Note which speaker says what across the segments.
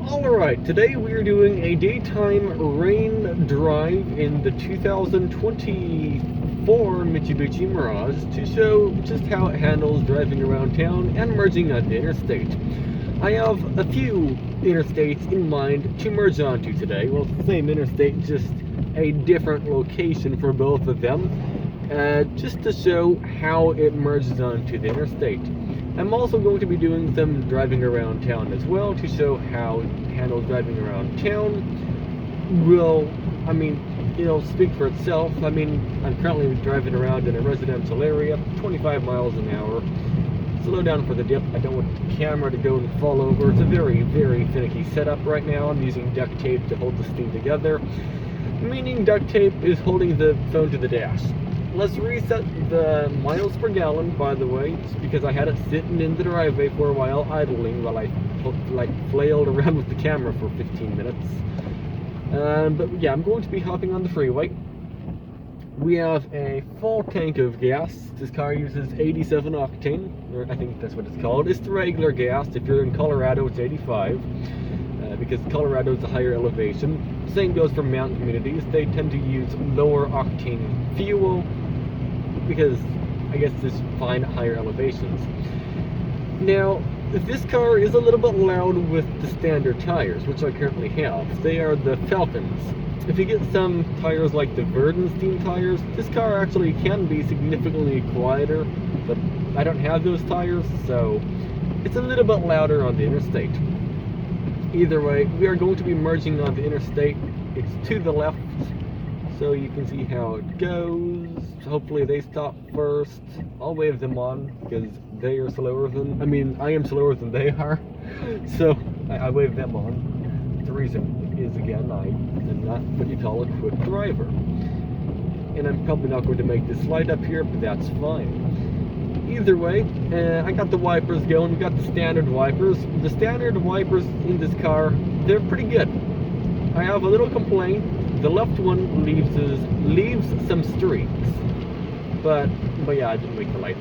Speaker 1: Alright, today we are doing a daytime rain drive in the 2024 Mitsubishi Mirage to show just how it handles driving around town and merging on the interstate. I have a few interstates in mind to merge onto today. Well, it's the same interstate, just a different location for both of them, just to show how it merges onto the interstate. I'm also going to be doing some driving around town as well to show how it handles driving around town. Well, I mean, it'll speak for itself. I mean, I'm currently driving around in a residential area, 25 miles an hour. Slow down for the dip. I don't want the camera to go and fall over. It's a very, very finicky setup right now. I'm using duct tape to hold this thing together, meaning duct tape is holding the phone to the dash. Let's reset the miles per gallon, by the way, because I had it sitting in the driveway for a while, idling, while I flailed around with the camera for 15 minutes. But yeah, I'm going to be hopping on the freeway. We have a full tank of gas. This car uses 87 octane, or I think that's what it's called. It's the regular gas. If you're in Colorado, it's 85, because Colorado is a higher elevation. Same goes for mountain communities. They tend to use lower octane fuel because I guess it's fine at higher elevations. Now, this car is a little bit loud with the standard tires, which I currently have. They are the Falcons. If you get some tires like the Verdenstein tires, this car actually can be significantly quieter, but I don't have those tires, so it's a little bit louder on the interstate. Either way, we are going to be merging on the interstate. It's to the left, so you can see how it goes. Hopefully they stop first. I'll wave them on because they are slower than, I am slower than they are. So I wave them on. The reason is, again, I am not what you call a quick driver. And I'm probably not going to make this slide up here, but that's fine. Either way, I got the wipers going. We got the standard wipers. The standard wipers in this car, they're pretty good. I have a little complaint. The left one leaves some streaks. But yeah, I didn't make the light.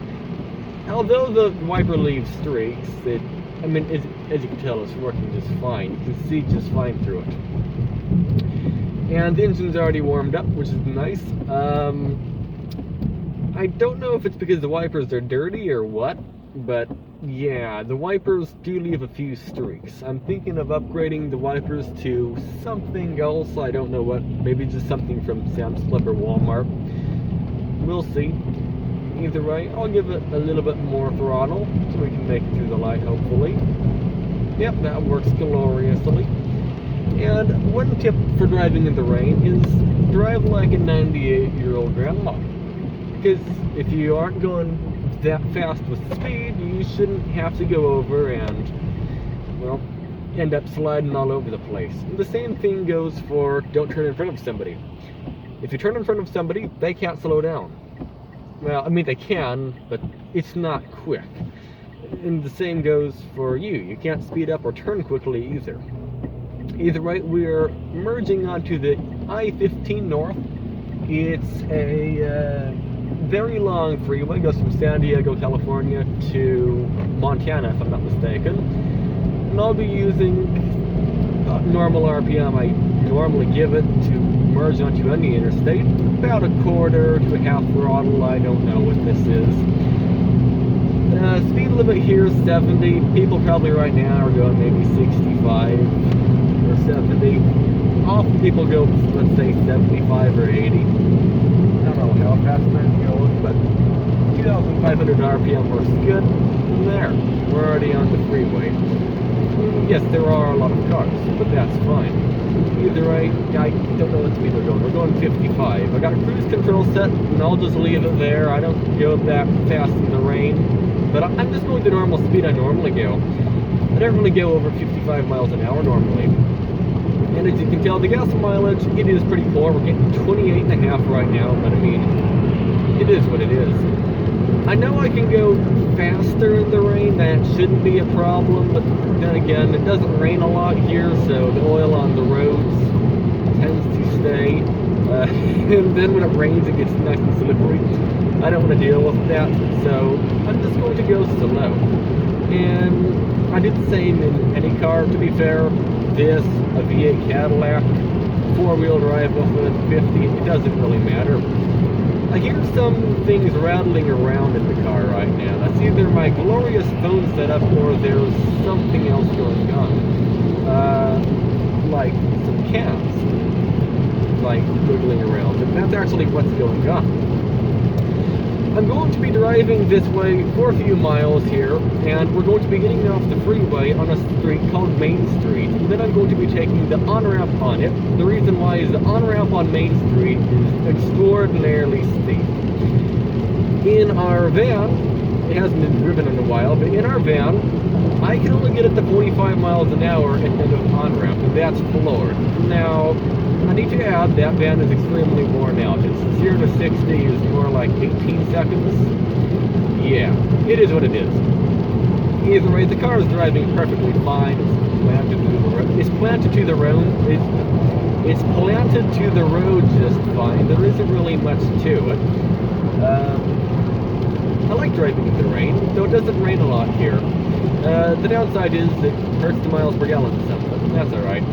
Speaker 1: Although the wiper leaves streaks, as you can tell, it's working just fine. You can see just fine through it. And the engine's already warmed up, which is nice. I don't know if it's because the wipers are dirty or what, but yeah, the wipers do leave a few streaks. I'm thinking of upgrading the wipers to something else. I don't know what. Maybe just something from Sam's Club or Walmart. We'll see. Either way, I'll give it a little bit more throttle so we can make it through the light, hopefully. Yep, that works gloriously. And one tip for driving in the rain is drive like a 98-year-old grandma. Because if you aren't going that fast with speed, you shouldn't have to go over and, well, end up sliding all over the place. And the same thing goes for don't turn in front of somebody. If you turn in front of somebody, they can't slow down. Well, they can, but it's not quick. And the same goes for you. You can't speed up or turn quickly either. Either way, we're merging onto the I-15 North. It's a very long freeway. It goes from San Diego, California to Montana, if I'm not mistaken. And I'll be using normal RPM I normally give it to merge onto any interstate. About a quarter to a half throttle. I don't know what this is. Speed limit here is 70. People probably right now are going maybe 65 or 70. Often people go, let's say, 75 or 80. I don't know how fast that goes, but 2,500 RPM works good. And there, we're already on the freeway. Yes, there are a lot of cars, but that's fine. Either way, I don't know what speed we're going. We're going 55. I got a cruise control set, and I'll just leave it there. I don't go that fast in the rain, but I'm just going the normal speed I normally go. I don't really go over 55 miles an hour normally. And as you can tell, the gas mileage, it is pretty poor. We're getting 28.5 right now, but it is what it is. I know I can go faster in the rain, that shouldn't be a problem, but then again, it doesn't rain a lot here, so the oil on the roads tends to stay. And then when it rains, it gets nice and slippery. I don't want to deal with that, so I'm just going to go slow. And I did the same in any car, to be fair. this, a V8 Cadillac, four-wheel drive, F-150, it doesn't really matter. I hear some things rattling around in the car right now. That's either my glorious phone setup or there's something else going on. Like some cats, like wiggling around. And that's actually what's going on. I'm going to be driving this way for a few miles here, and we're going to be getting off the freeway on a street called Main Street. And then I'm going to be taking the on-ramp on it. The reason why is the on-ramp on Main Street is extraordinarily steep. In our van, it hasn't been driven in a while, but in our van, I can only get it to 45 miles an hour at the end of on-ramp, and that's floored. Now, I need to add that van is extremely worn out. It's 0 to 60 is more like 18 seconds. Yeah, it is what it is. Either way, the car is driving perfectly fine. It's planted to the road. It's planted to the road just fine. There isn't really much to it. I like driving in the rain, though it doesn't rain a lot here. The downside is it hurts the miles per gallon or something. That's alright.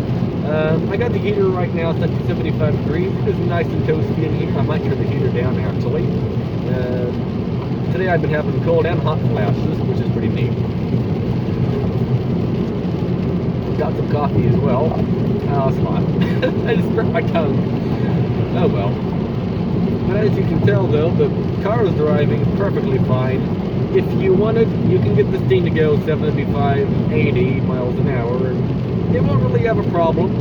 Speaker 1: I got the heater right now set to 75 degrees. It is nice and toasty in here. I might turn the heater down actually. Today I've been having cold and hot flashes, which is pretty neat. Got some coffee as well. Oh, it's hot. I just burnt my tongue. Oh well. But as you can tell though, the car is driving perfectly fine. If you wanted, you can get this thing to go 75, 80 miles an hour, and it won't really have a problem.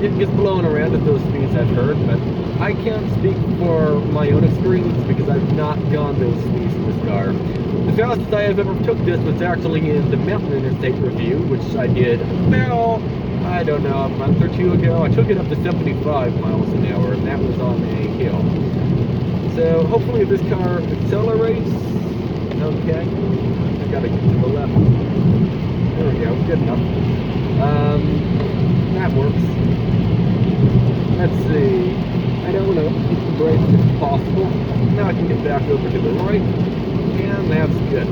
Speaker 1: It gets blown around at those speeds, I've heard, but I can't speak for my own experience because I've not gone those speeds in this car. The fastest I have ever took this was actually in the Mountain Interstate review, which I did about, I don't know, a month or two ago. I took it up to 75 miles an hour, and that was on a hill. So hopefully this car accelerates. Okay, I gotta get to the left. There we go, good enough. That works. Let's see. I don't know, keep the brakes if possible. Now I can get back over to the right, and that's good.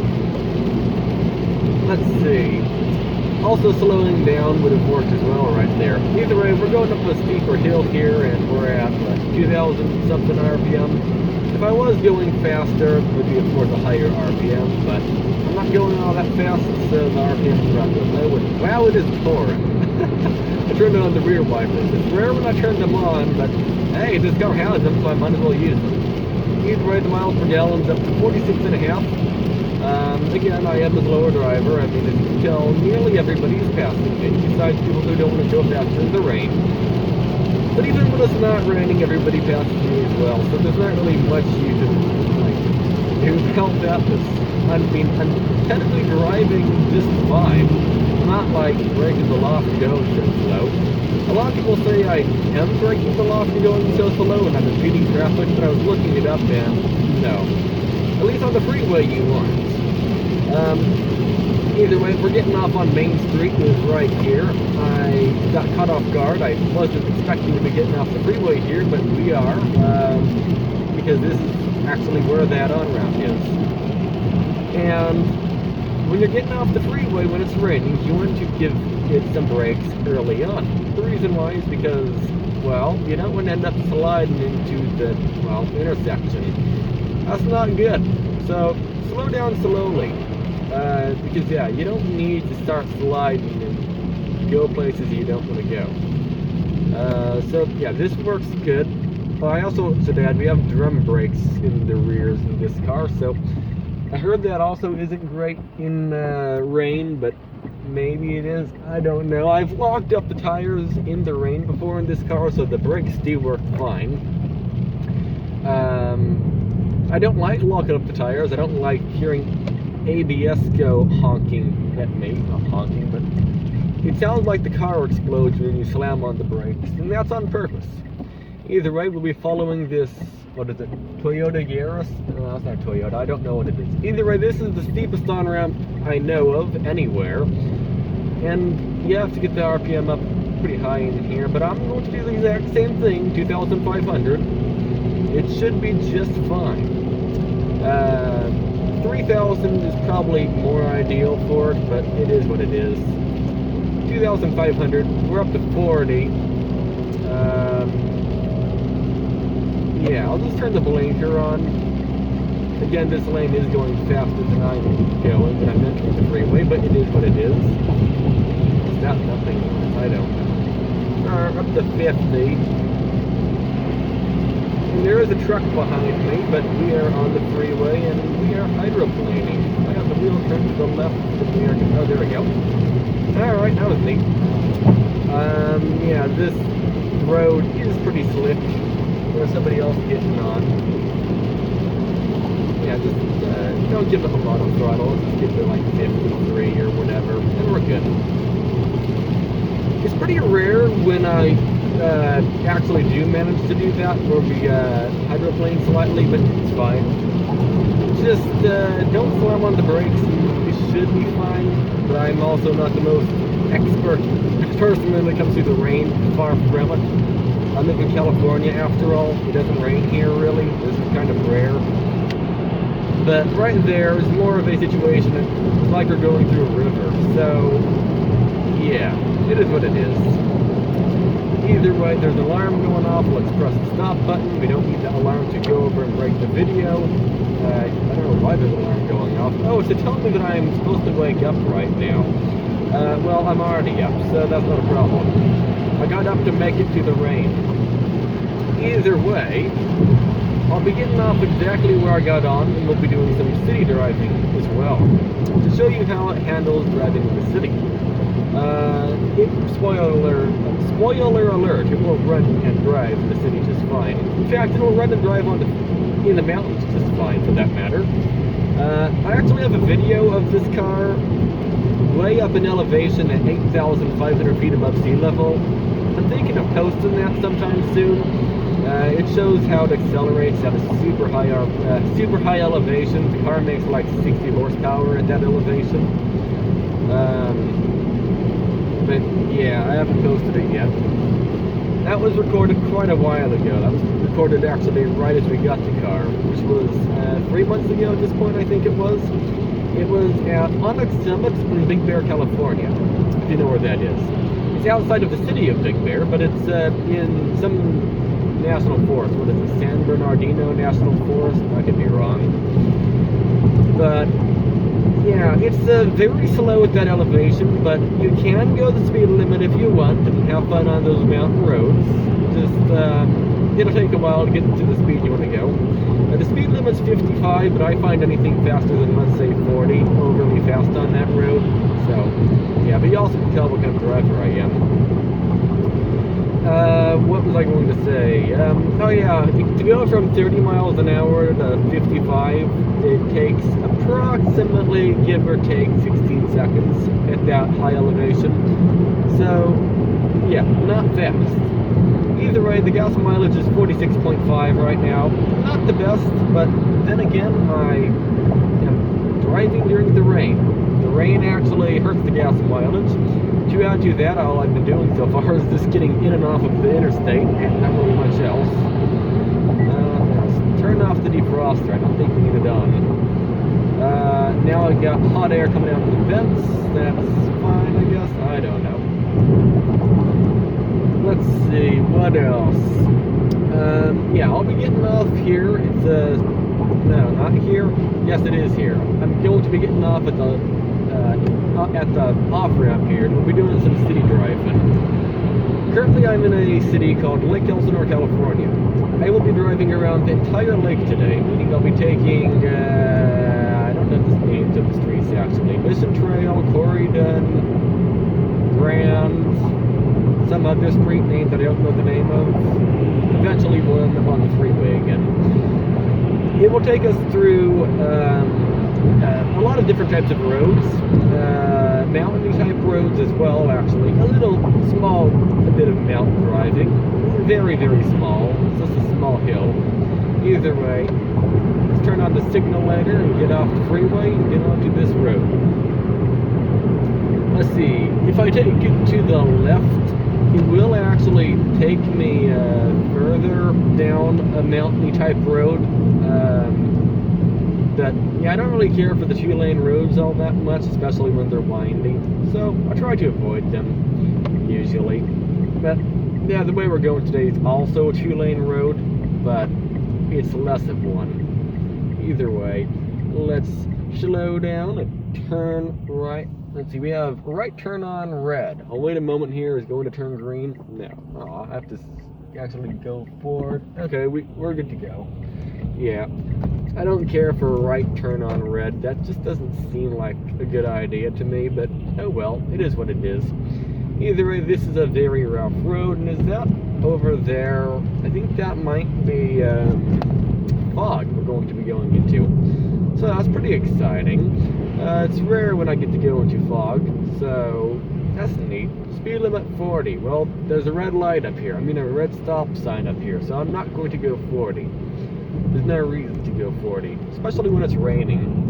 Speaker 1: Let's see. Also slowing down would have worked as well right there. Either way, we're going up a steeper hill here, and we're at 2,000 something RPM. If I was going faster, it would be of course a higher RPM, but I'm not going all that fast, so the RPM is rather low, and wow, it is pouring. I turned on the rear wipers. It's rare when I turn them on, but hey, this car has them, so I might as well use them. Either way, the miles per gallon's up to 46.5. Again, I am a slower driver. I mean, as you can tell, nearly everybody is passing me, besides people who don't want to go faster in the rain. But even when it's not raining, everybody passes me as well, so there's not really much you can do to help that. I mean, I'm technically driving just fine. I'm not like breaking the law for going so slow. A lot of people say I am breaking the law for going so slow and I'm impeding traffic, but I was looking it up and no. At least on the freeway you aren't. Either way, we're getting off on Main Street, is right here. I got caught off guard. I wasn't expecting to be getting off the freeway here, but we are, because this is actually where that on-ramp is. And when you're getting off the freeway when it's raining, you want to give it some brakes early on. The reason why is because, well, you don't want to end up sliding into the, well, intersection. That's not good. So, slow down slowly. Because yeah, you don't need to start sliding and go places you don't want to go. So yeah, this works good. I also should add, we have drum brakes in the rears of this car, so I heard that also isn't great in rain, but maybe it is, I don't know. I've locked up the tires in the rain before in this car, so the brakes do work fine. I don't like locking up the tires. I don't like hearing ABS go honking at me. Not honking, but it sounds like the car explodes when you slam on the brakes, and that's on purpose. Either way, we'll be following this, what is it, Toyota Yaris? No, it's not Toyota, I don't know what it is. Either way, this is the steepest on-ramp I know of anywhere, and you have to get the RPM up pretty high in here, but I'm going to do the exact same thing, 2,500. It should be just fine. 3,000 is probably more ideal for it, but it is what it is. 2,500. We're up to 40. Yeah, I'll just turn the blinker on. Again, this lane is going faster than I'm going, when I'm entering the freeway, but it is what it is. Is that nothing? I don't know. Up to 50. And there is a truck behind me, but we are on the freeway and we are hydroplaning. I got the wheel turned to the left of the air. Oh, there we go. Alright, that was neat. Yeah, this road is pretty slick. There's somebody else getting on. Yeah, just don't give it a lot of throttle. Just give it like 53 or whatever, and we're good. It's pretty rare when I actually do manage to do that, where we hydroplane slightly, but it's fine. Just don't slam on the brakes, and you should be fine. But I'm also not the most expert person when it comes to the rain, far from it. I live in California, after all. It doesn't rain here, really. This is kind of rare. But right there is more of a situation. It's like we're going through a river. So, yeah, it is what it is. Either way, there's an alarm going off. Let's press the stop button. We don't need the alarm to go over and break the video. I don't know why there's an alarm going off. Oh, it's to tell me that I'm supposed to wake up right now. Well, I'm already up, so that's not a problem. I got up to make it to the rain. Either way, I'll be getting off exactly where I got on, and we'll be doing some city driving as well, to show you how it handles driving in the city. Spoiler alert, it will run and drive in the city just fine. In fact, it will run and drive in the mountains just fine, for that matter. I actually have a video of this car way up in elevation at 8,500 feet above sea level. I'm thinking of posting that sometime soon. It shows how it accelerates at a super high elevation. The car makes like 60 horsepower at that elevation. But yeah, I haven't posted it yet. That was recorded quite a while ago. That was recorded actually right as we got the car, which was 3 months ago at this point, I think it was. It was at Onyx Summit in Big Bear, California, if you know where that is. It's outside of the city of Big Bear, but it's in some national forest. What is it, San Bernardino National Forest? I could be wrong. But yeah, it's very slow at that elevation, but you can go the speed limit if you want and have fun on those mountain roads. Just, it'll take a while to get to the speed you want to go. The speed limit's 55, but I find anything faster than, let's say, 40 overly fast on that road. So, yeah, but you also can tell what kind of driver I am. What was I going to say? Oh yeah, to go from 30 miles an hour to 55, it takes approximately, give or take, 16 seconds at that high elevation. So, yeah, not fast. Either way, the gas mileage is 46.5 right now. Not the best, but then again, I am driving during the rain. The rain actually hurts the gas mileage. To add to that, all I've been doing so far is just getting in and off of the interstate, and not really much else. Let's turn off the defroster. I don't think we need it on. Now I've got hot air coming out of the vents. That's fine, I guess. I don't know. Let's see, what else? Yeah, I'll be getting off here. It's no, not here. Yes, it is here. I'm going to be getting off at the off-ramp here. We'll be doing some city driving. Currently, I'm in a city called Lake Elsinore, California. I will be driving around the entire lake today, meaning I'll be taking, I don't know the names of the streets actually. Mission Trail, Corydon, Grand, some other street name that I don't know the name of. Eventually we'll end up on the freeway again. It will take us through a lot of different types of roads, mountainy type roads as well actually. A little small bit of mountain driving, very, very small. It's just a small hill. Either way, let's turn on the signal later and get off the freeway and get onto this road. Let's see, if I take it to the left, it will actually take me further down a mountainy type road. But yeah, I don't really care for the 2-lane roads all that much, especially when they're winding. So I try to avoid them, usually. But yeah, the way we're going today is also a 2-lane road, but it's less of one. Either way, let's slow down and turn right. Let's see, we have right turn on red. I'll wait a moment here. Is going to turn green? No. Oh, I have to actually go forward. Okay, we're good to go. Yeah. I don't care for right turn on red. That just doesn't seem like a good idea to me, but oh well, it is what it is. Either way, this is a very rough road, and is that over there? I think that might be fog we're going to be going into. So that's pretty exciting. It's rare when I get to go into fog, so that's neat. Speed limit 40. Well, there's a red light up here. I mean, a red stop sign up here, so I'm not going to go 40. There's no reason to go 40, especially when it's raining.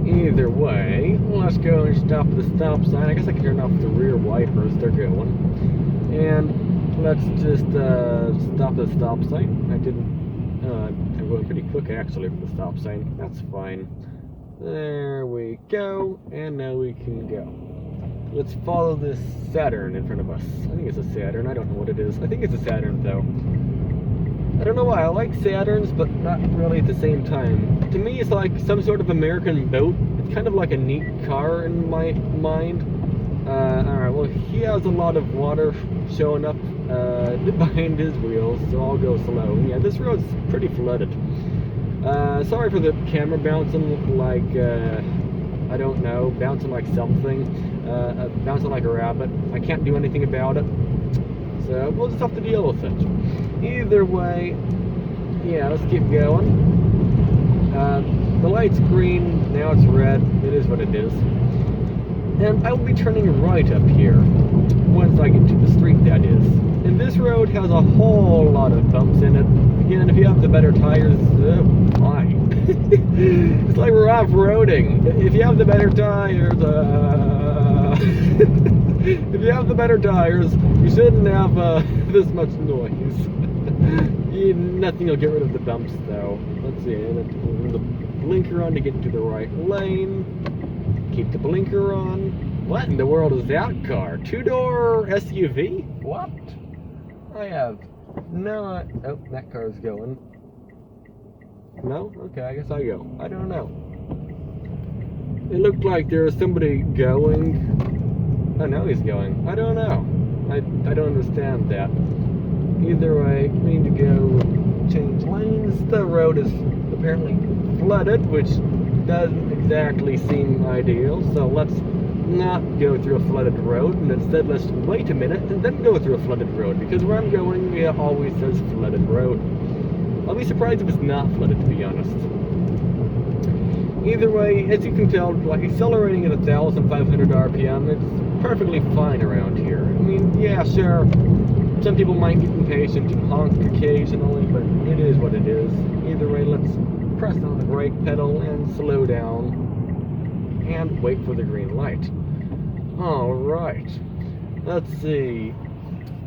Speaker 1: Either way, let's go and stop at the stop sign. I guess I can turn off the rear wipers, they're going. And let's just stop at the stop sign. I'm going pretty quick actually for the stop sign. That's fine. There we go, and now we can go. Let's follow this Saturn in front of us. I think it's a Saturn, I don't know what it is. I think it's a Saturn though. I don't know why, I like Saturns, but not really at the same time. To me, it's like some sort of American boat. It's kind of like a neat car in my mind. Alright, well, he has a lot of water showing up behind his wheels, so I'll go slow. Yeah, this road's pretty flooded. Sorry for the camera bouncing like, I don't know, bouncing like something. Bouncing like a rabbit. I can't do anything about it. So we'll just have to deal with it. Either way, yeah, let's keep going. The light's green, now it's red. It is what it is. And I will be turning right up here once I get to the street, that is. And this road has a whole lot of bumps in it. Again, if you have the better tires, oh my. It's like we're off-roading. If you have the better tires, if you have the better tires, you shouldn't have this much noise. Nothing will get rid of the bumps, though. Let's see. The blinker on to get into the right lane. Keep the blinker on. What in the world is that car? 2-door SUV? What? I have no. Oh, that car's going. No? Okay, I guess I go. I don't know. It looked like there was somebody going. Oh, now he's going. I don't know. I don't understand that. Either way, we need to go change lanes. The road is apparently flooded, which doesn't exactly seem ideal. So let's not go through a flooded road, and instead let's wait a minute and then go through a flooded road, because where I'm going, it always says flooded road. I'll be surprised if it's not flooded, to be honest. Either way, as you can tell, like accelerating at 1,500 RPM, it's perfectly fine around here. I mean, yeah, sure, some people might get impatient and honk occasionally, but it is what it is. Either way, let's press on the brake pedal and slow down and wait for the green light. Alright, let's see.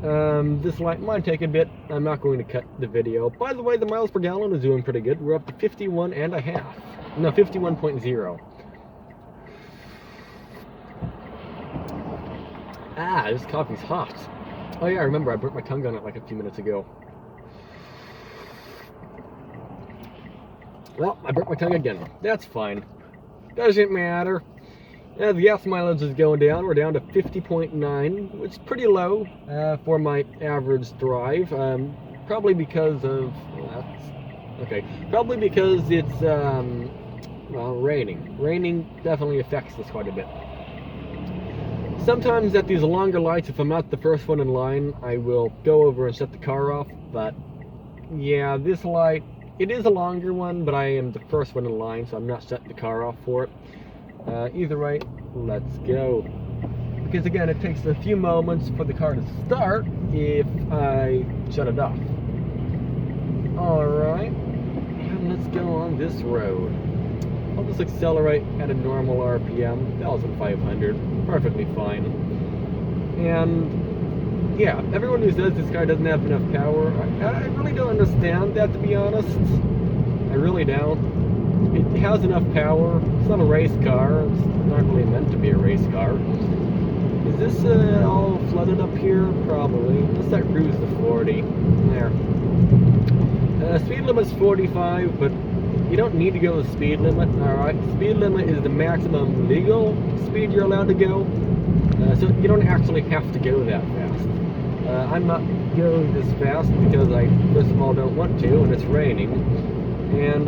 Speaker 1: This light might take a bit. I'm not going to cut the video. By the way, the miles per gallon is doing pretty good. We're up to 51.5. No, 51.0. Ah, this coffee's hot. Oh yeah, I remember I burnt my tongue on it like a few minutes ago. Well, I burnt my tongue again. That's fine. Doesn't matter. The gas mileage is going down. We're down to 50.9, which is pretty low for my average drive. Probably because of... Probably because it's, well, raining. Raining definitely affects this quite a bit. Sometimes at these longer lights, if I'm not the first one in line, I will go over and shut the car off. But, yeah, this light, it is a longer one, but I am the first one in line, so I'm not shutting the car off for it. Either way, let's go. Because again, it takes a few moments for the car to start if I shut it off. Alright, and let's go on this road. I'll just accelerate at a normal RPM, 1,500, perfectly fine. And yeah, everyone who says this car doesn't have enough power, I really don't understand that, to be honest. I really don't. It has enough power. It's not a race car. It's not really meant to be a race car. Is this all flooded up here? Probably. Let's set cruise to 40. There. Speed limit's 45, but you don't need to go the speed limit. Alright, speed limit is the maximum legal speed you're allowed to go. So you don't actually have to go that fast. I'm not going this fast because I, first of all, don't want to, and it's raining. And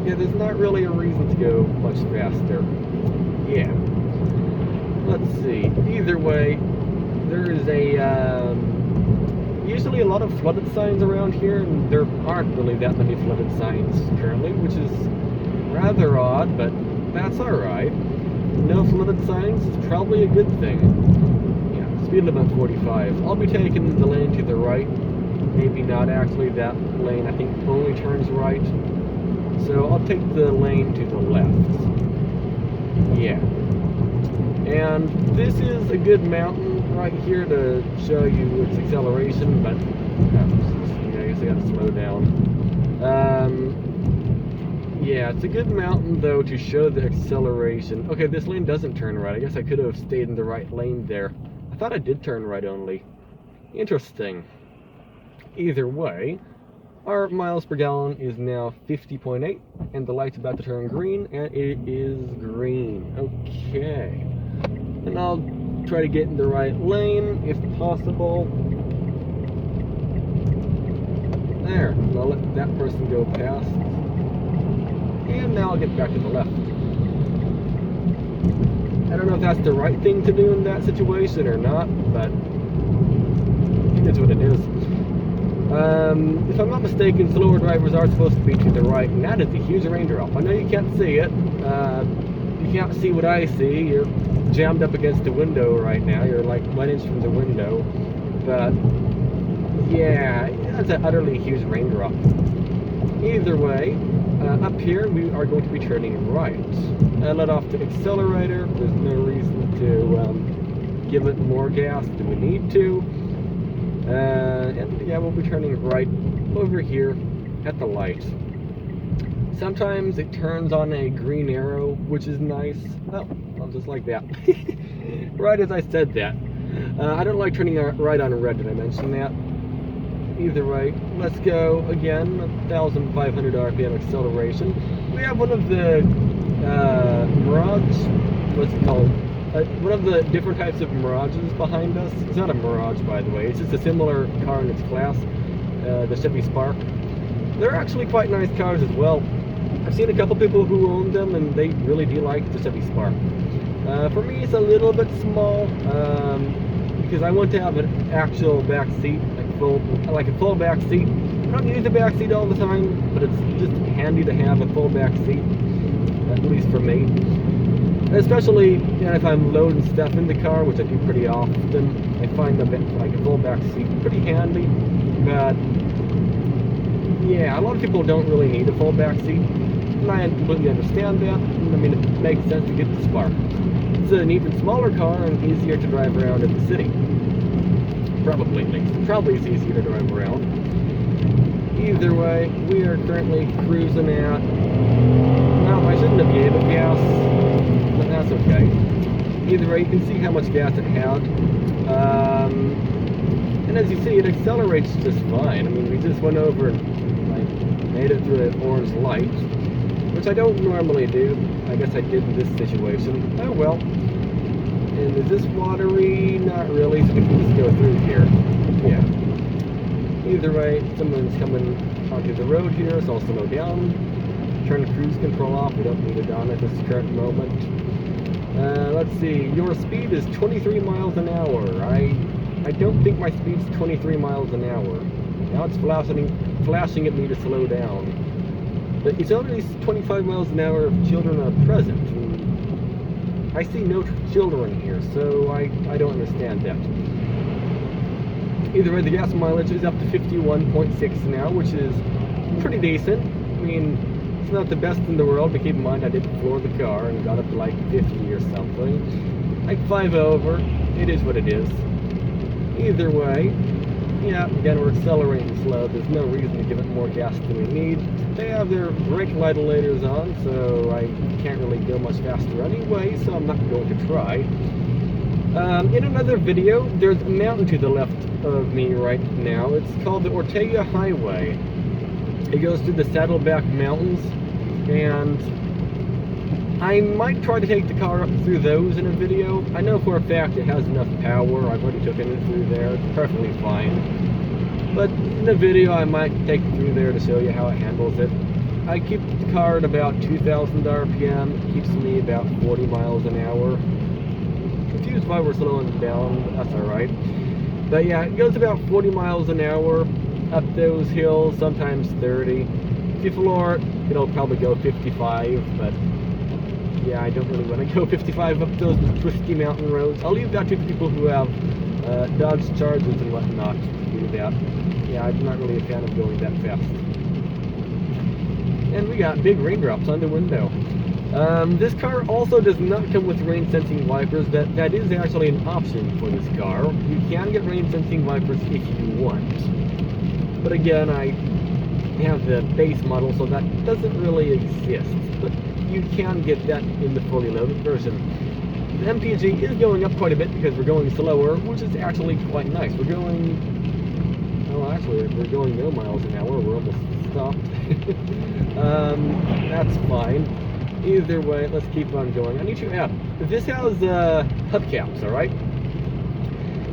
Speaker 1: yeah, there's not really a reason to go much faster. Yeah. Let's see. Either way, there is usually a lot of flooded signs around here, and there aren't really that many flooded signs currently, which is rather odd, but that's alright. No flooded signs is probably a good thing. Yeah, speed limit 45. I'll be taking the lane to the right. Maybe not actually that lane, I think only turns right. So I'll take the lane to the left. Yeah. And this is a good mountain right here to show you its acceleration, but yeah, I guess I gotta slow down. Yeah, it's a good mountain though to show the acceleration. Okay, this lane doesn't turn right. I guess I could have stayed in the right lane there. I thought I did turn right only. Interesting. Either way, our miles per gallon is now 50.8, and the light's about to turn green, and it is green. Okay. And I'll try to get in the right lane, if possible. There. I'll let that person go past. And now I'll get back to the left. I don't know if that's the right thing to do in that situation or not, but it's what it is. If I'm not mistaken, slower drivers are supposed to be to the right, and that is a huge raindrop. I know you can't see it. You can't see what I see. You're jammed up against the window right now. You're like 1 inch from the window. But yeah, that's an utterly huge raindrop. Either way, up here we are going to be turning right. I let off the accelerator. There's no reason to give it more gas than we need to. And yeah, we'll be turning right over here at the light. Sometimes it turns on a green arrow, which is nice. Oh, well, just like that. Right as I said that. I don't like turning right on red, did I mention that? Either way, let's go again, 1,500 RPM acceleration. We have one of the Mirage, what's it called? One of the different types of Mirages behind us. It's not a Mirage, by the way. It's just a similar car in its class, the Chevy Spark. They're actually quite nice cars as well. I've seen a couple people who own them, and they really do like the Chevy Spark. For me, it's a little bit small, because I want to have an actual back seat, like a full back seat. I don't use the back seat all the time, but it's just handy to have a full back seat, at least for me. Especially if I'm loading stuff in the car, which I do pretty often. I find like a full back seat pretty handy. But yeah, a lot of people don't really need a full back seat, and I completely understand that. I mean, it makes sense to get the Spark. It's an even smaller car and easier to drive around in the city. Probably, at least. Probably it's easier to drive around. Either way, we are currently cruising at... Well, I shouldn't have gave it gas, but that's okay. Either way, you can see how much gas it had. And as you see, it accelerates just fine. I mean, we just went over and like, made it through an orange light, which I don't normally do. I guess I did in this situation. Oh well. And is this watery? Not really, so we can just go through here. Yeah. Either way, someone's coming onto the road here, so I'll slow down. Turn cruise control off. We don't need it on at this current moment. Let's see. Your speed is 23 miles an hour. I don't think my speed's 23 miles an hour. Now it's flashing at me to slow down. But it's only 25 miles an hour if children are present. I see no children here, so I don't understand that. Either way, the gas mileage is up to 51.6 now, which is pretty decent. I mean, it's not the best in the world, but keep in mind I did floor the car and got up to like 50 or something. Like 5 over. It is what it is. Either way, Yeah, again, we're accelerating slow. There's no reason to give it more gas than we need. They have their brake isolators on, so I can't really go much faster anyway, so I'm not going to try. In another video, there's a mountain to the left of me right now. It's called the Ortega Highway. It goes through the Saddleback Mountains, and I might try to take the car up through those in a video. I know for a fact it has enough power. I've already taken it through there. It's perfectly fine. But in a video, I might take it through there to show you how it handles it. I keep the car at about 2,000 RPM. It keeps me about 40 miles an hour. Confused why we're slowing down, but that's alright. But yeah, it goes about 40 miles an hour up those hills, sometimes 30. If you floor it, it'll probably go 55, but yeah, I don't really want to go 55 up those twisty mountain roads. I'll leave that to people who have Dodge Chargers and whatnot to do that. Yeah, I'm not really a fan of going that fast. And we got big raindrops on the window. This car also does not come with rain sensing wipers. That is actually an option for this car. You can get rain sensing wipers if you want. But again, I have the base model, so that doesn't really exist. But you can get that in the fully loaded version. The MPG is going up quite a bit because we're going slower, which is actually quite nice. We're going, well, actually, we're going no miles an hour. We're almost stopped. That's fine. Either way, let's keep on going. I need to add, this has hubcaps, alright?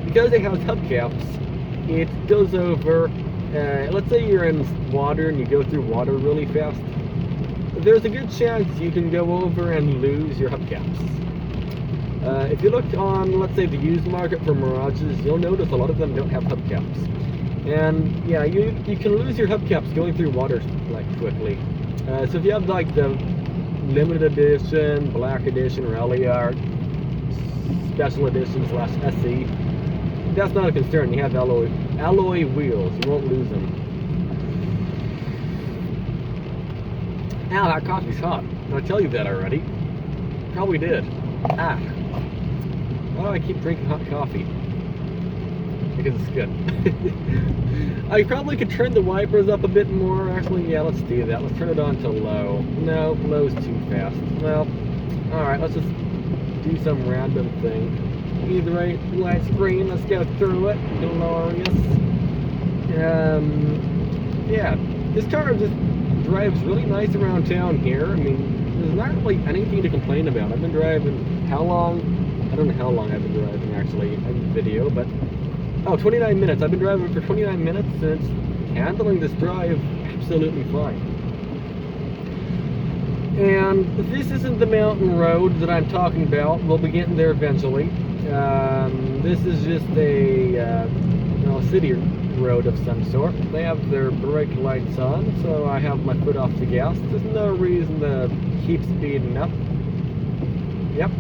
Speaker 1: Because it has hubcaps, it goes over, let's say you're in water and you go through water really fast. There's a good chance you can go over and lose your hubcaps. If you look on, let's say, the used market for Mirages, you'll notice a lot of them don't have hubcaps. And yeah, you can lose your hubcaps going through water like quickly. So if you have like the limited edition, black edition, rally art, special edition / SE, that's not a concern. You have alloy wheels, you won't lose them. Ow, that coffee's hot. Did I tell you that already? Probably did. Ah. Why do I keep drinking hot coffee? Because it's good. I probably could turn the wipers up a bit more. Actually, yeah, let's do that. Let's turn it on to low. No, low's too fast. Well, alright, let's just do some random thing. Either way, light's green, let's go through it. Glorious. Yeah, this car just drives really nice around town here. I mean, there's not really anything to complain about. I've been driving, how long? I don't know how long I've been driving actually in the video, but oh, 29 minutes. I've been driving for 29 minutes and it's handling this drive absolutely fine. And this isn't the mountain road that I'm talking about. We'll be getting there eventually. This is just a city road of some sort. They have their brake lights on, so I have my foot off the gas. There's no reason to keep speeding up. Yep.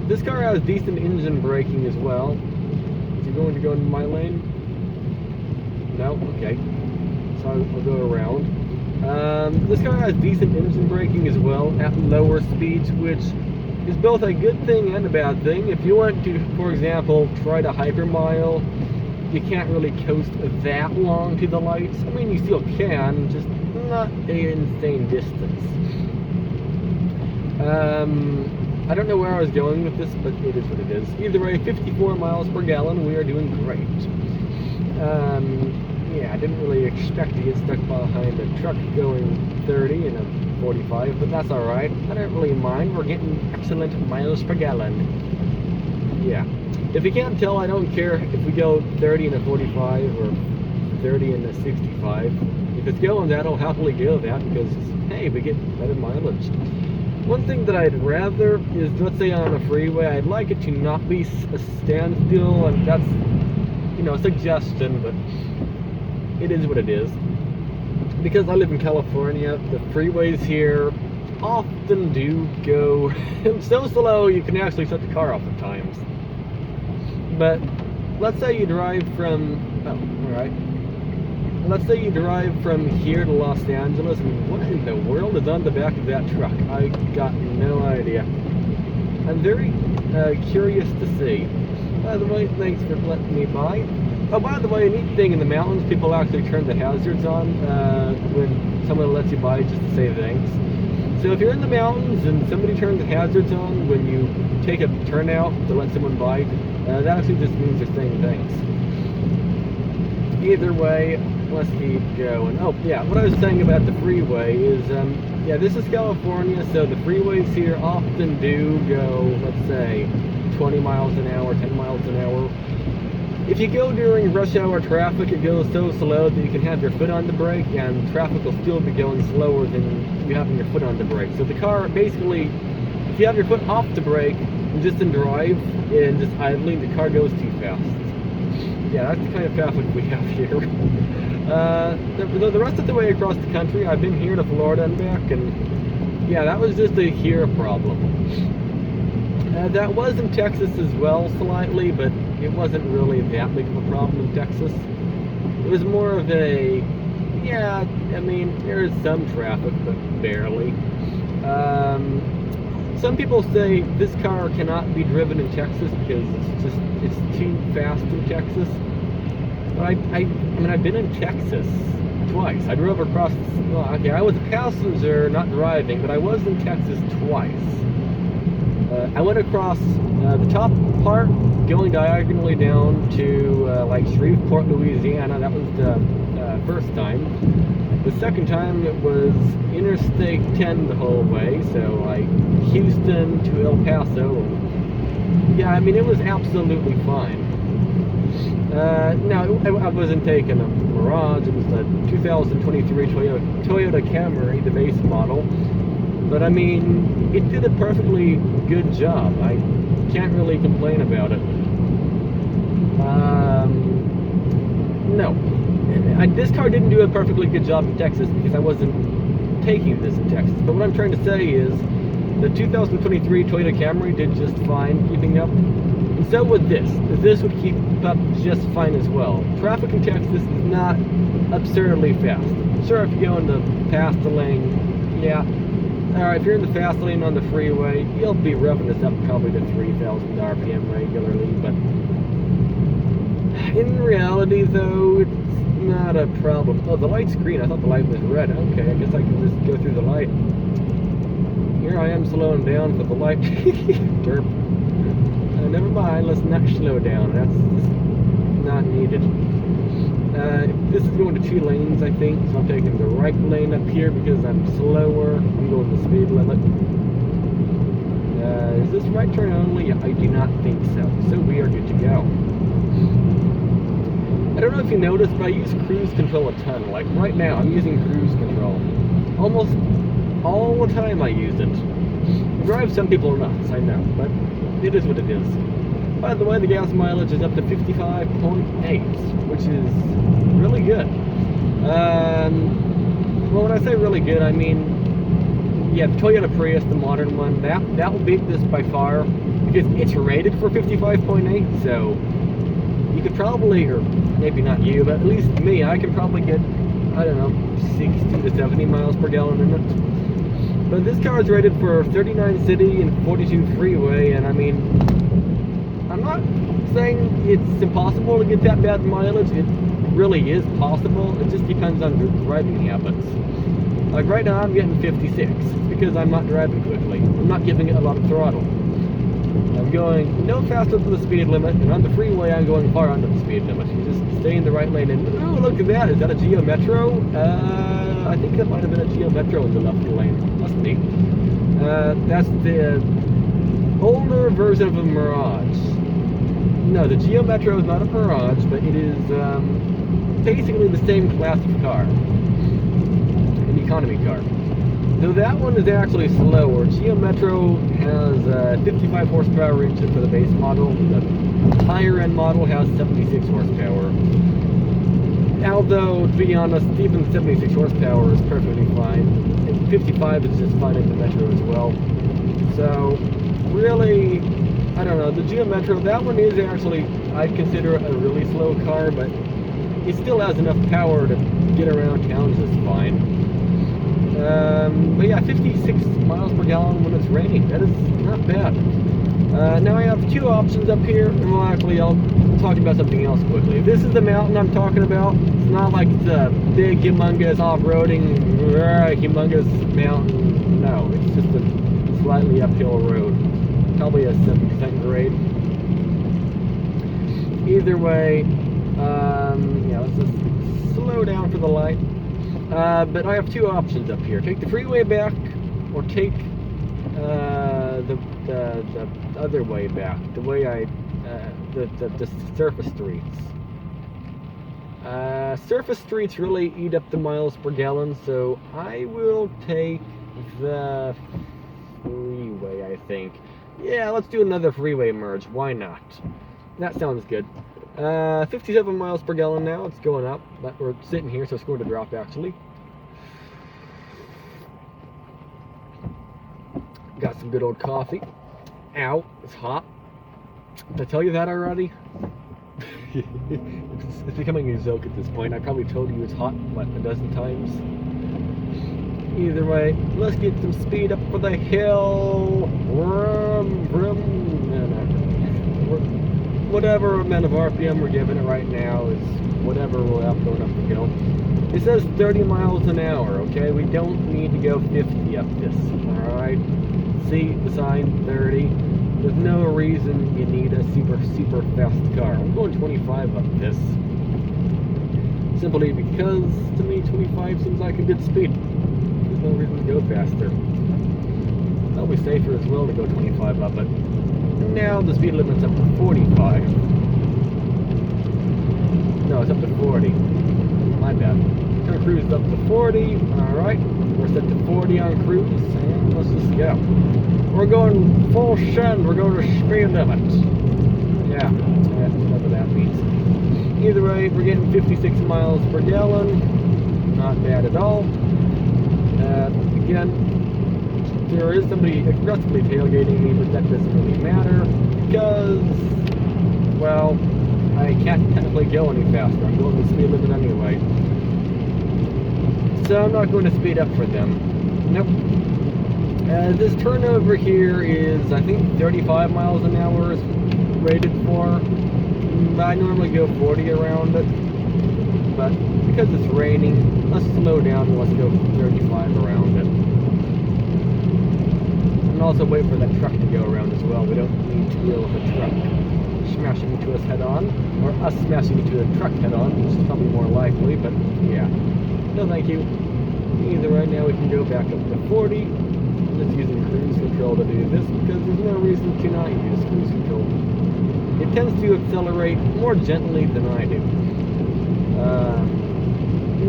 Speaker 1: This car has decent engine braking as well. Is it going to go into my lane? No? Okay. So I'll go around. This car has decent engine braking as well at lower speeds, which is both a good thing and a bad thing. If you want to, for example, try to hypermile, you can't really coast that long to the lights. I mean, you still can, just not an insane distance. I don't know where I was going with this, but it is what it is. Either way, 54 miles per gallon, we are doing great. Yeah, I didn't really expect to get stuck behind a truck going 30 in a 45, but that's alright. I don't really mind. We're getting excellent miles per gallon. Yeah. If you can't tell, I don't care if we go 30 in a 45 or 30 in a 65. If it's going that, I'll happily go that because, hey, we get better mileage. One thing that I'd rather is, let's say on a freeway, I'd like it to not be a standstill, and that's, you know, a suggestion, but it is what it is. Because I live in California, the freeways here often do go so slow you can actually shut the car off at times. But let's say you drive from, let's say you drive from here to Los Angeles, and what in the world is on the back of that truck? I got no idea. I'm very curious to see. By the way, thanks for letting me by. Oh, by the way, a neat thing in the mountains, people actually turn the hazards on when someone lets you by just to say thanks. So if you're in the mountains and somebody turns the hazards on when you take a turnout to let someone by, that actually just means they're saying thanks. Either way, let's keep going. Oh, yeah, what I was saying about the freeway is, yeah, this is California, so the freeways here often do go, let's say, 20 miles an hour, 10 miles an hour. If you go during rush hour traffic, it goes so slow that you can have your foot on the brake, and traffic will still be going slower than you having your foot on the brake. So the car, basically, if you have your foot off the brake and just in drive and just idling, the car goes too fast. Yeah, that's the kind of traffic we have here. The rest of the way across the country, I've been here to Florida and back, and yeah, that was just a here problem. That was in Texas as well, slightly, but it wasn't really that big of a problem in Texas. It was more of a, yeah, I mean, there is some traffic, but barely. Some people say this car cannot be driven in Texas because it's too fast in Texas. But I mean, I've been in Texas twice. I drove across, well, okay, I was a passenger, not driving, but I was in Texas twice. I went across the top part, going diagonally down to like Shreveport, Louisiana. That was the first time. The second time it was Interstate 10 the whole way, so like Houston to El Paso. Yeah, I mean, it was absolutely fine. Now, I wasn't taking a Mirage. It was the 2023 Toyota Camry, the base model. But I mean, it did a perfectly good job. I can't really complain about it. No. This car didn't do a perfectly good job in Texas because I wasn't taking this in Texas. But what I'm trying to say is the 2023 Toyota Camry did just fine keeping up. And so would this. This would keep up just fine as well. Traffic in Texas is not absurdly fast. Sure, if you go into past the lane, yeah. Alright, if you're in the fast lane on the freeway, you'll be revving this up probably to 3,000 RPM regularly, but in reality, though, it's not a problem. Oh, the light's green. I thought the light was red. Okay, I guess I can just go through the light. Here I am slowing down for the light. Derp. Never mind, let's not slow down. That's not needed. This is going to 2 lanes, I think, so I'm taking the right lane up here because I'm slower. I'm going the speed limit. Is this right turn only? I do not think so. So we are good to go. I don't know if you noticed, but I use cruise control a ton. Like right now, I'm using cruise control. Almost all the time I use it. It drives some people nuts, I know, but it is what it is. By the way, the gas mileage is up to 55.8, which is really good. Well, when I say really good, I mean, yeah, the Toyota Prius, the modern one, that will beat this by far because it's rated for 55.8. So you could probably, or maybe not you, but at least me, I can probably get, I don't know, 60 to 70 miles per gallon in it. But this car is rated for 39 city and 42 freeway, and I mean, I'm not saying it's impossible to get that bad mileage. It really is possible. It just depends on your driving habits. Like right now, I'm getting 56 because I'm not driving quickly. I'm not giving it a lot of throttle. I'm going no faster than the speed limit, and on the freeway, I'm going far under the speed limit. You just stay in the right lane. And oh, look at that! Is that a Geo Metro? I think that might have been a Geo Metro in the left lane. Must be. That's the older version of a Mirage. No, the Geo Metro is not a Mirage, but it is basically the same class of car, an economy car. Though that one is actually slower. Geo Metro has a 55 horsepower engine for the base model. The higher end model has 76 horsepower. Although, to be honest, even 76 horsepower is perfectly fine. And 55 is just fine in the Metro as well. So, really, I don't know, the Geo Metro, that one is actually, I'd consider a really slow car, but it still has enough power to get around town just fine. But yeah, 56 miles per gallon when it's raining, that is not bad. Now I have 2 options up here, and well, actually I'll talking about something else quickly. This is the mountain I'm talking about. It's not like it's a big, humongous off-roading, humongous mountain. No, it's just a slightly uphill road. Probably a 7% grade. Either way, yeah, let's just slow down for the light. But I have two options up here. Take the freeway back, or take the other way back. The way the surface streets. Surface streets really eat up the miles per gallon, so I will take the freeway, I think. Yeah, let's do another freeway merge. Why not? That sounds good. 57 miles per gallon now. It's going up, but we're sitting here, so it's going to drop actually. Got some good old coffee. Ow, it's hot. Did I tell you that already? It's becoming a joke at this point. I probably told you it's hot, what, a dozen times? Either way, let's get some speed up for the hill. Vroom, vroom. No. Whatever amount of RPM we're giving it right now is whatever we'll have going up the hill. It says 30 miles an hour, okay? We don't need to go 50 up this, alright? See the sign, 30. There's no reason you need a super fast car. I'm going 25 up this. Simply because, to me, 25 seems like a good speed. There's no reason to go faster. That'll be safer as well to go 25 up, but now the speed limit's up to 45. No, it's up to 40. My bad. Gonna cruise up to 40. Alright. We're set to 40 on cruise. And let's just go. We're going full shunt. We're going to speed limit. Yeah, whatever that means. Either way, we're getting 56 miles per gallon. Not bad at all. Again, there is somebody aggressively tailgating me, but that doesn't really matter because, well, I can't technically go any faster. I'm going the speed limit anyway. So I'm not going to speed up for them. Nope. This turnover here is, I think, 35 miles an hour is rated for. I normally go 40 around it, but because it's raining, let's slow down and let's go 35 around it. And also wait for that truck to go around as well. We don't need to deal with a truck smashing into us head on, or us smashing into a truck head on, which is probably more likely, but yeah. No thank you. Either right now we can go back up to 40. I'm just using cruise control to do this because there's no reason to not use cruise control. It tends to accelerate more gently than I do.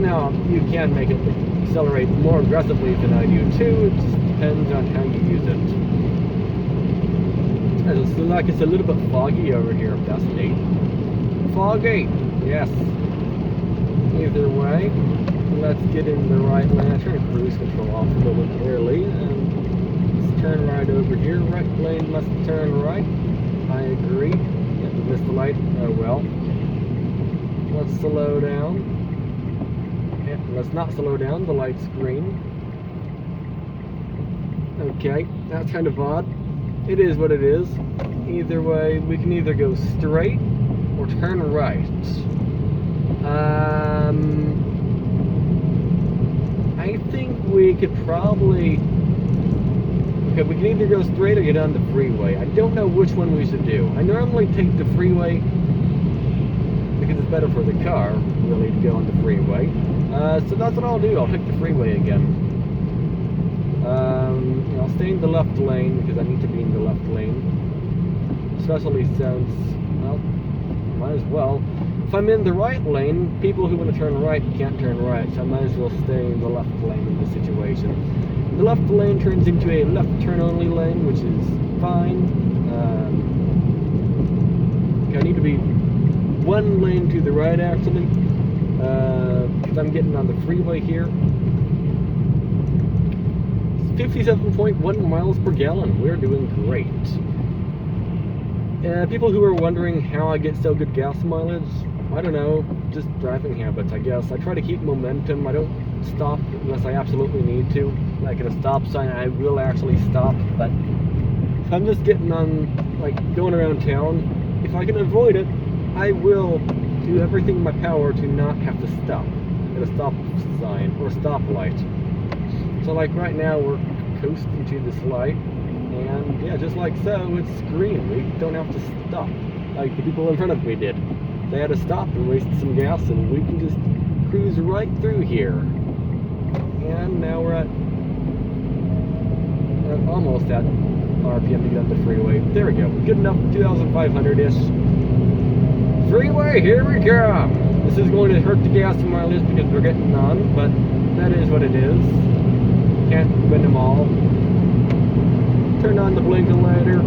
Speaker 1: Now, you can make it accelerate more aggressively than I do too. It just depends on how you use it. It's like it's a little bit foggy over here, if that's neat. Foggy! Yes. Either way, let's get in the right lane. I turn cruise control off a little bit early, and let's turn right over here. Right lane must turn right. I agree. Yeah, we missed the light. Oh well. Let's slow down. Yeah, let's not slow down. The light's green. Okay, that's kind of odd. It is what it is. Either way, we can either go straight or turn right. I think we could probably... Okay, we can either go straight or get on the freeway. I don't know which one we should do. I normally take the freeway because it's better for the car, really, to go on the freeway. So that's what I'll do. I'll take the freeway again. I'll stay in the left lane because I need to be in the left lane. Especially since, well, might as well. If I'm in the right lane, people who want to turn right can't turn right, so I might as well stay in the left lane in this situation. The left lane turns into a left turn only lane, which is fine. Okay, I need to be one lane to the right actually, because I'm getting on the freeway here. 57.1 miles per gallon. We're doing great. People who are wondering how I get so good gas mileage, I don't know, just driving habits, I guess. I try to keep momentum. I don't stop unless I absolutely need to. Like at a stop sign, I will actually stop, but if I'm just getting on, like, going around town, if I can avoid it, I will do everything in my power to not have to stop at a stop sign or stoplight. So like right now we're coasting to this light, and yeah, just like so, it's green. We don't have to stop like the people in front of me did. They had to stop and waste some gas, and we can just cruise right through here. And now we're almost at RPM to get up the freeway. There we go. Good enough. 2,500-ish. Freeway, here we come. This is going to hurt the gas mileage because we're getting none, but that is what it is. Can't win them all. Turn on the blinker-lator.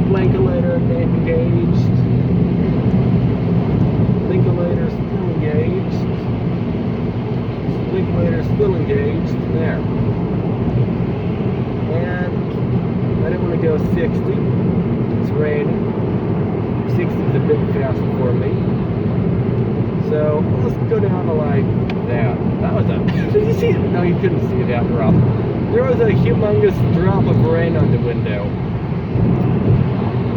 Speaker 1: Blinker-lator engaged. Blinker-lator still engaged. Blinker-lator still engaged. There. And I didn't want to go 60. It's raining. 60 is a bit fast for me. So let's go down to like that. That was a... Did you see it? No, you couldn't see that drop. There was a humongous drop of rain on the window.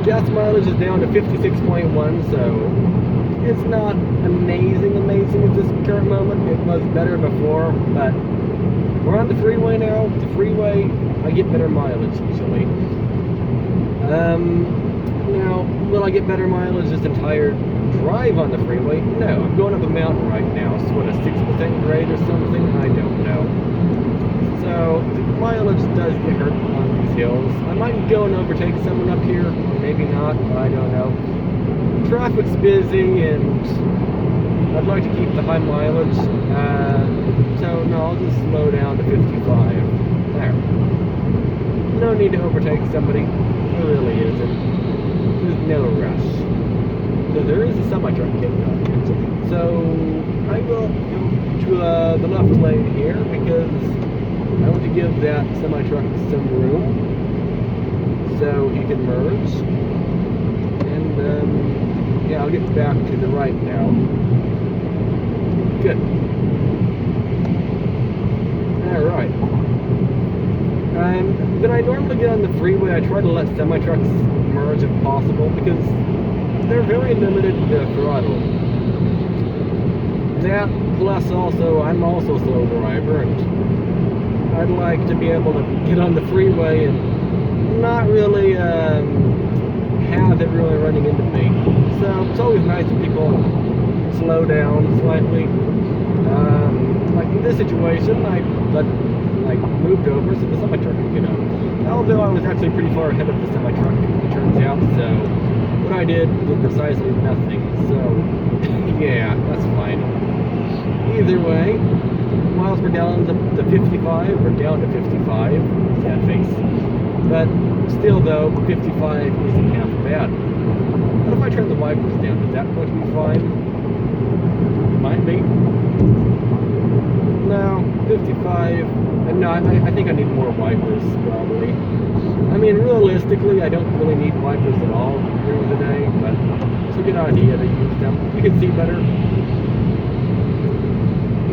Speaker 1: Gas mileage is down to 56.1, so it's not amazing at this current moment. It was better before, but we're on the freeway now. The freeway, I get better mileage usually. Now, will I get better mileage this entire drive on the freeway? No, I'm going up a mountain right now. So what, a 6% grade or something? I don't know. So the mileage does get hurt on these hills. I might go and overtake someone up here, maybe not. I don't know. Traffic's busy, and I'd like to keep the high mileage. So no, I'll just slow down to 55. There. No need to overtake somebody. There really isn't. There's no rush. So there is a semi-truck getting out here. So I will go to the left lane here because I want to give that semi-truck some room so he can merge. And yeah, I'll get back to the right now. Good. Alright. When I normally get on the freeway, I try to let semi-trucks merge if possible because they're very limited throttle. That plus also, I'm also a slow driver, and I'd like to be able to get on the freeway and not really have everyone running into me. So it's always nice when people slow down slightly. Like in this situation, I moved over so the semi-truck could get on. Although I was actually pretty far ahead of the semi-truck, it turns out, so what I did precisely nothing. So yeah, that's fine. Either way, miles per gallon up to 55 or down to 55. Sad face. But still though, 55 isn't half bad. What if I turn the wipers down? Is that going to be fine? Might be. No, 55. No, I think I need more wipers, probably. I mean, realistically, I don't really need wipers at all during the day, but it's a good idea to use them. You can see better.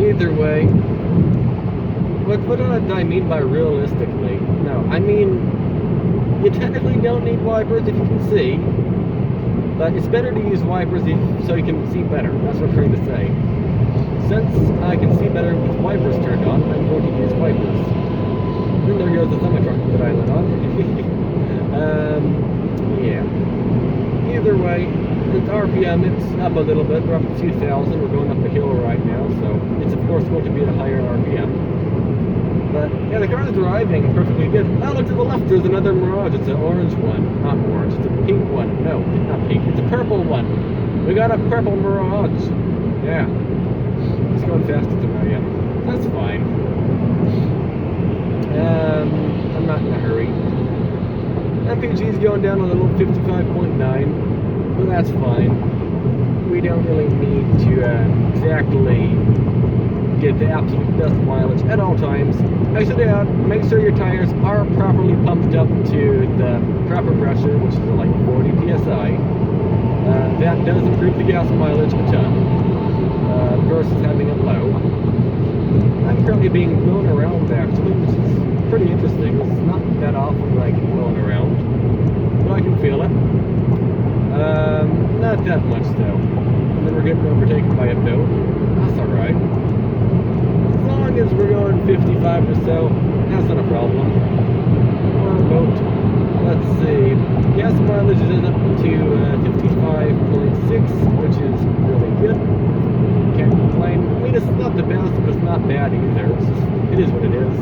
Speaker 1: Either way, what do I mean by realistically? No, I mean, you technically don't need wipers if you can see, but it's better to use wipers so you can see better. That's what I'm trying to say. Since I can see better with wipers turned on, I'm going to use wipers. Then there goes the semi-truck that I lit on. Yeah. Either way, it's RPM, it's up a little bit. We're up to 2,000. We're going up the hill right now, so it's of course going to be at a higher RPM. But yeah, the car is driving perfectly good. Oh, look to the left, there's another Mirage. It's an orange one. Not orange, it's a pink one. No, it's not pink, it's a purple one. We got a purple Mirage. Yeah. It's going faster than I am. That's fine. I'm not in a hurry. MPG's going down a little, 55.9. Well, that's fine. We don't really need to exactly get the absolute best mileage at all times. Exit out, make sure your tires are properly pumped up to the proper pressure, which is like 40 psi. That does improve the gas mileage a ton. Versus having it low. I'm currently being blown around actually, which is pretty interesting. It's not that often that I get blown around, but I can feel it. Not that much though. And then we're getting overtaken by a boat. That's alright. As long as we're going 55 or so, that's not a problem. Or a boat. Let's see. Gas mileage is up to 55.6, which is really good. Can't complain. I mean, it's not the best, but it's not bad either. It's just, it is what it is.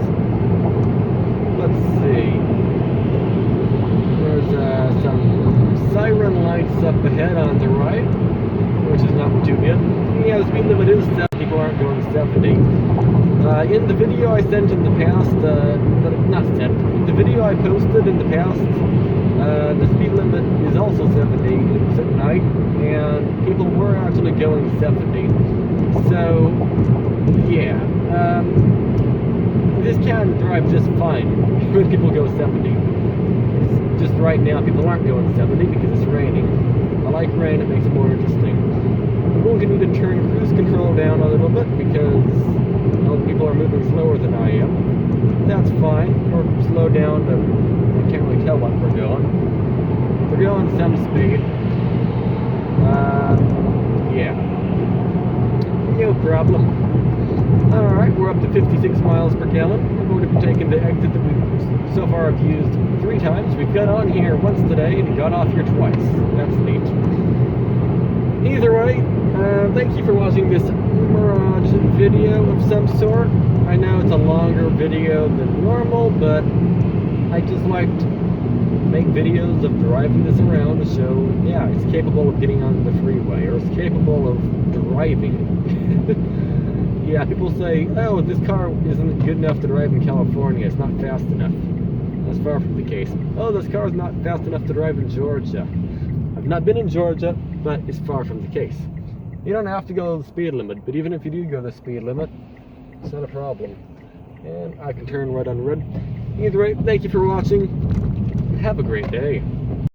Speaker 1: Let's see. There's some siren lights up ahead on the right, which is not too good. Yeah, the speed limit is 70. People aren't going 70. In the video I sent in the past, not sent, the video I posted in the past, the speed limit is also 70. It was at night, and people were actually going 70. So, yeah, this can drive just fine when people go 70. It's just right now people aren't going 70 because it's raining. I like rain, it makes it more interesting. I'm going to need to turn cruise control down a little bit because people are moving slower than I am. That's fine, or slow down, but I can't really tell what we're going. We're going some speed. Yeah. No problem. Alright, we're up to 56 miles per gallon. We're going to be taking the exit that we so far have used 3 times. We've got on here once today and got off here twice. That's neat. Either way, thank you for watching this Mirage video of some sort. I know it's a longer video than normal, but I just like to make videos of driving this around to show, yeah, it's capable of getting on the freeway, or it's capable of driving. Yeah, people say, oh, this car isn't good enough to drive in California, it's not fast enough. That's far from the case. Oh, this car is not fast enough to drive in Georgia. I've not been in Georgia, but it's far from the case. You don't have to go the speed limit, but even if you do go the speed limit, it's not a problem. And I can turn right on red. Either way, thank you for watching. Have a great day.